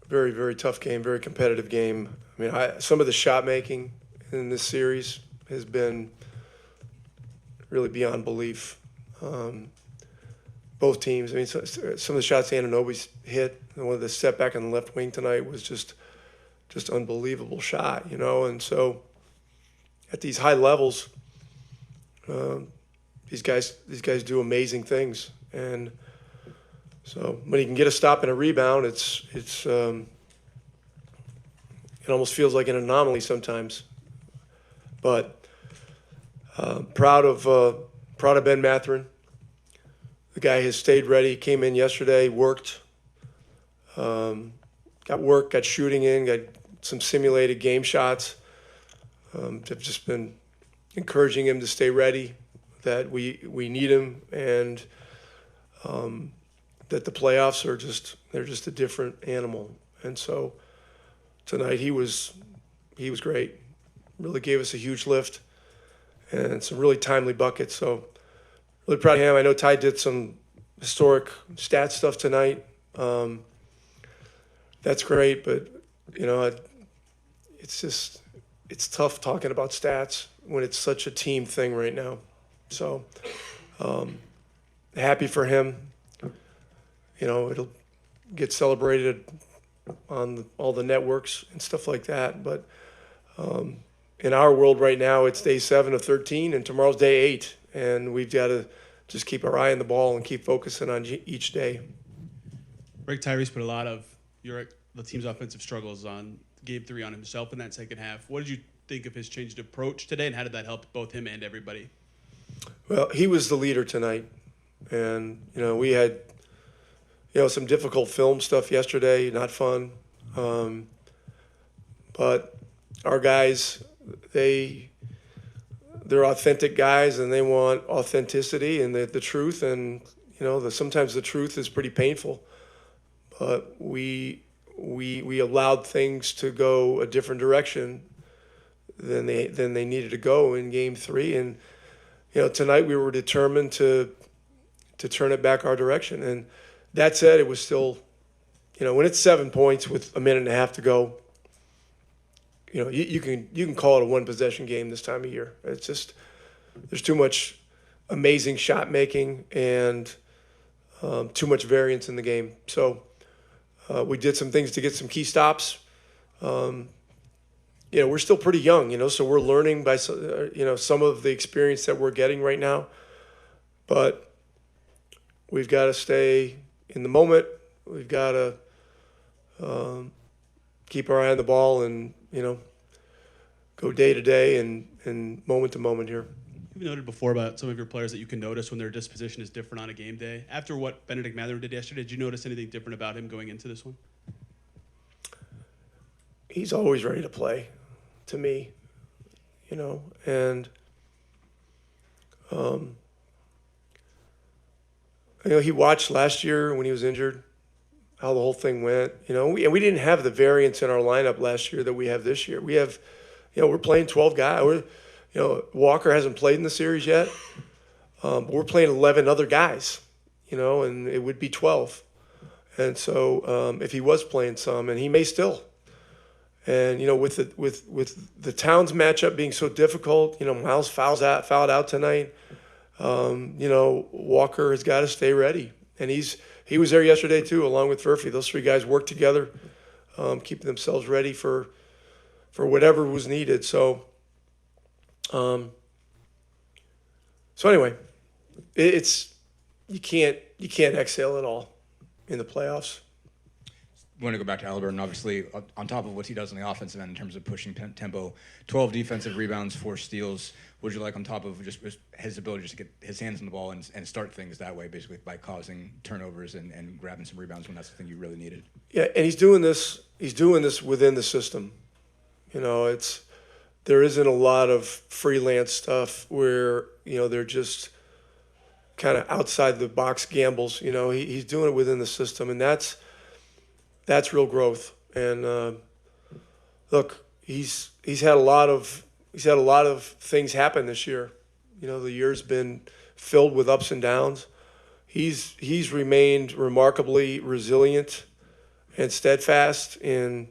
Very, very tough game, very competitive game. I mean, some of the shot making in this series has been really beyond belief. Both teams. I mean, some of the shots Anunoby's hit, and one of the setback on the left wing tonight was just unbelievable shot, And so, at these high levels, these guys do amazing things, and so when he can get a stop and a rebound, it almost feels like an anomaly sometimes. But proud of Ben Mathurin. The guy has stayed ready. Came in yesterday, worked, got shooting in, got some simulated game shots. I've just been encouraging him to stay ready. That we need him, and that the playoffs they're just a different animal. And so tonight he was great. Really gave us a huge lift and some really timely buckets. So really proud of him. I know Ty did some historic stat stuff tonight. That's great, but it's tough talking about stats when it's such a team thing right now. So happy for him. It'll get celebrated on all the networks and stuff like that. But in our world right now, it's day 7 of 13, and tomorrow's day 8. And we've got to just keep our eye on the ball and keep focusing on each day. Rick, Tyrese put a lot of the team's offensive struggles on game 3 on himself in that second half. What did you think of his changed approach today, and how did that help both him and everybody? Well, he was the leader tonight. And, we had, some difficult film stuff yesterday, not fun. But our guys, they're authentic guys, and they want authenticity and the truth. And, sometimes the truth is pretty painful. But we allowed things to go a different direction than they needed to go in game 3. And, tonight we were determined to turn it back our direction. And that said, it was still, when it's 7 points with a minute and a half to go, you can call it a one-possession game this time of year. It's just there's too much amazing shot making and too much variance in the game. So we did some things to get some key stops. We're still pretty young, so we're learning by some of the experience that we're getting right now. But we've got to stay in the moment. We've got to keep our eye on the ball and, go day to day and moment to moment here. You've noted before about some of your players that you can notice when their disposition is different on a game day. After what Benedict Mathurin did yesterday, did you notice anything different about him going into this one? He's always ready to play, to me, and he watched last year when he was injured, how the whole thing went, we didn't have the variance in our lineup last year that we have this year. We have, we're playing 12 guys. Walker hasn't played in the series yet. But we're playing 11 other guys, and it would be 12. And so if he was playing some, and he may still, and with the Towns matchup being so difficult, Miles fouled out tonight. Walker has got to stay ready, and he was there yesterday too, along with Murphy. Those 3 guys worked together, keeping themselves ready for whatever was needed. So anyway, it's you can't exhale at all in the playoffs. I want to go back to Halliburton, obviously, on top of what he does on the offensive end in terms of pushing tempo, 12 defensive rebounds, 4 steals. Would you like on top of just his ability just to get his hands on the ball and start things that way, basically by causing turnovers and grabbing some rebounds when that's the thing you really needed? Yeah, and he's doing this within the system. There isn't a lot of freelance stuff where, they're just kind of outside the box gambles. He's doing it within the system, and that's real growth. And look, he's had a lot of things happen this year. The year's been filled with ups and downs. He's remained remarkably resilient and steadfast in,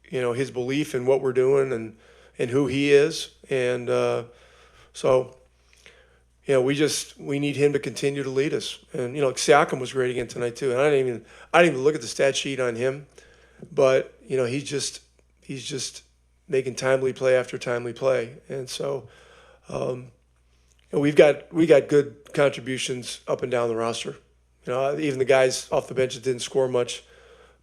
his belief in what we're doing and who he is. And so, we need him to continue to lead us. And, Siakam was great again tonight too. And I didn't even look at the stat sheet on him, but, he's just making timely play after timely play. And so, we've got good contributions up and down the roster. Even the guys off the bench that didn't score much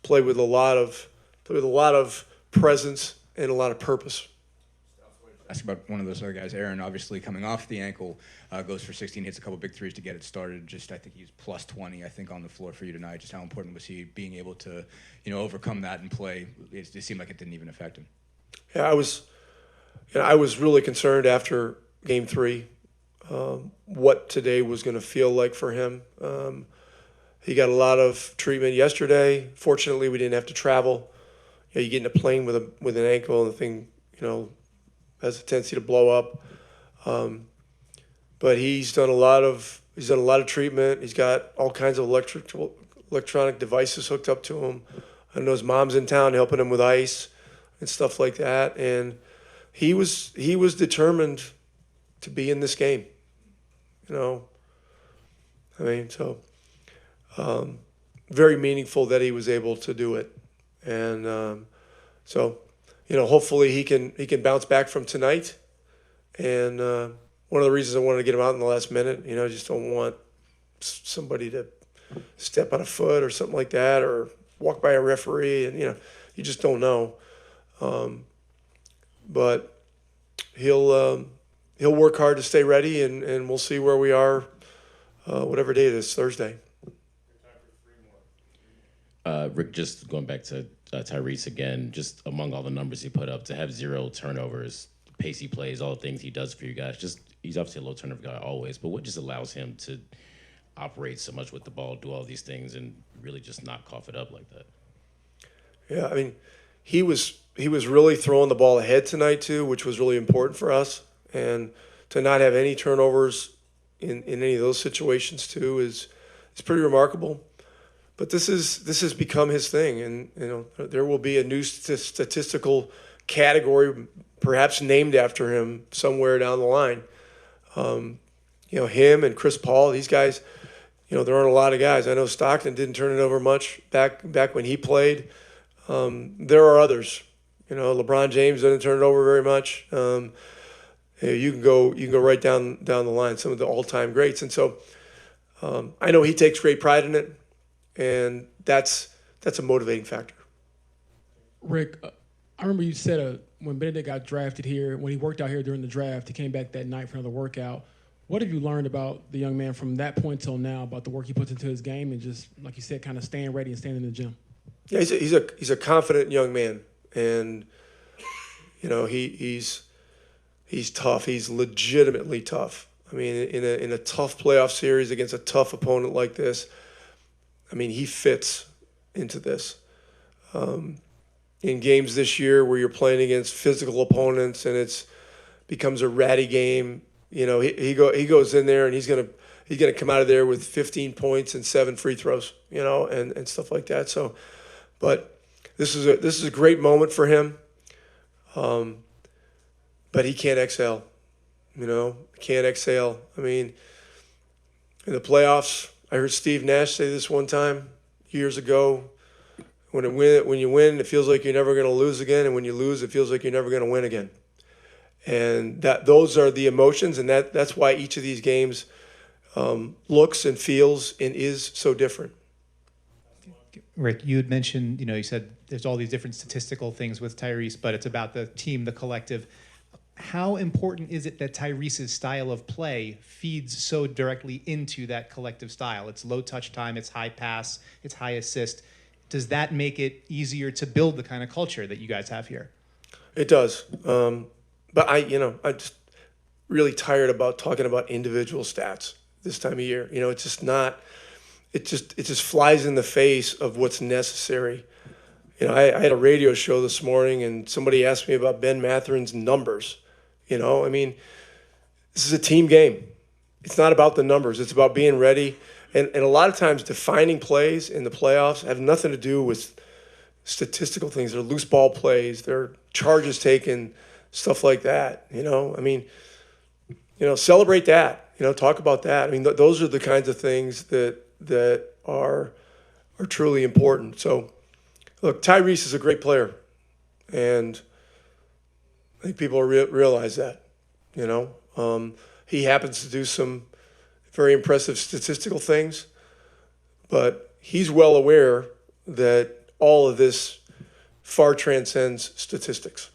played with a lot of presence and a lot of purpose. Ask about one of those other guys, Aaron, obviously coming off the ankle, goes for 16, hits a couple big threes to get it started. I think he's plus 20, I think, on the floor for you tonight. Just how important was he being able to, overcome that and play? It seemed like it didn't even affect him. Yeah, I was really concerned after Game 3 what today was going to feel like for him. He got a lot of treatment yesterday. Fortunately, we didn't have to travel. You get in a plane with an ankle, and the thing, has a tendency to blow up. But he's done a lot of treatment. He's got all kinds of electronic devices hooked up to him. I know his mom's in town helping him with ice and stuff like that. And he was determined to be in this game. Very meaningful that he was able to do it. And hopefully he can bounce back from tonight. And one of the reasons I wanted to get him out in the last minute, I just don't want somebody to step on a foot or something like that, or walk by a referee, and you just don't know. But he'll work hard to stay ready, and we'll see where we are, whatever day it is, Thursday. Rick, just going back to Tyrese again, just among all the numbers he put up, to have 0 turnovers, pace he plays, all the things he does for you guys, he's obviously a low turnover guy always, but what just allows him to operate so much with the ball, do all these things, and really just not cough it up like that? Yeah, he was really throwing the ball ahead tonight too, which was really important for us. And to not have any turnovers in any of those situations too is pretty remarkable. But this has become his thing, and there will be a new statistical category, perhaps named after him somewhere down the line. Him and Chris Paul, these guys, there aren't a lot of guys. I know Stockton didn't turn it over much back when he played. There are others. LeBron James didn't turn it over very much. You can go right down the line, some of the all-time greats. And so I know he takes great pride in it, and that's a motivating factor. Rick, I remember you said when Benedict got drafted here, when he worked out here during the draft, he came back that night for another workout. What have you learned about the young man from that point till now, about the work he puts into his game and just, like you said, kind of staying ready and staying in the gym? Yeah, he's a confident young man, and he's tough. He's legitimately tough. In a tough playoff series against a tough opponent like this, he fits into this. In games this year where you're playing against physical opponents and it's becomes a ratty game, he goes in there and he's gonna come out of there with 15 points and 7 free throws, and stuff like that. So, but this is a great moment for him. But he can't exhale, can't exhale. In the playoffs, I heard Steve Nash say this one time years ago. When you win, it feels like you're never going to lose again, and when you lose, it feels like you're never going to win again. And those are the emotions, and that's why each of these games looks and feels and is so different. Rick, you had mentioned, you said there's all these different statistical things with Tyrese, but it's about the team, the collective. How important is it that Tyrese's style of play feeds so directly into that collective style? It's low touch time, it's high pass, it's high assist. Does that make it easier to build the kind of culture that you guys have here? It does. But I'm just really tired about talking about individual stats this time of year. It's just not. It just flies in the face of what's necessary. I had a radio show this morning, and somebody asked me about Ben Matherin's numbers. This is a team game. It's not about the numbers. It's about being ready. And a lot of times defining plays in the playoffs have nothing to do with statistical things. They're loose ball plays, they're charges taken, stuff like that. I mean, celebrate that. Talk about that. I mean, those are the kinds of things that are truly important. So, look, Tyrese is a great player, and I think people realize that. He happens to do some very impressive statistical things, but he's well aware that all of this far transcends statistics.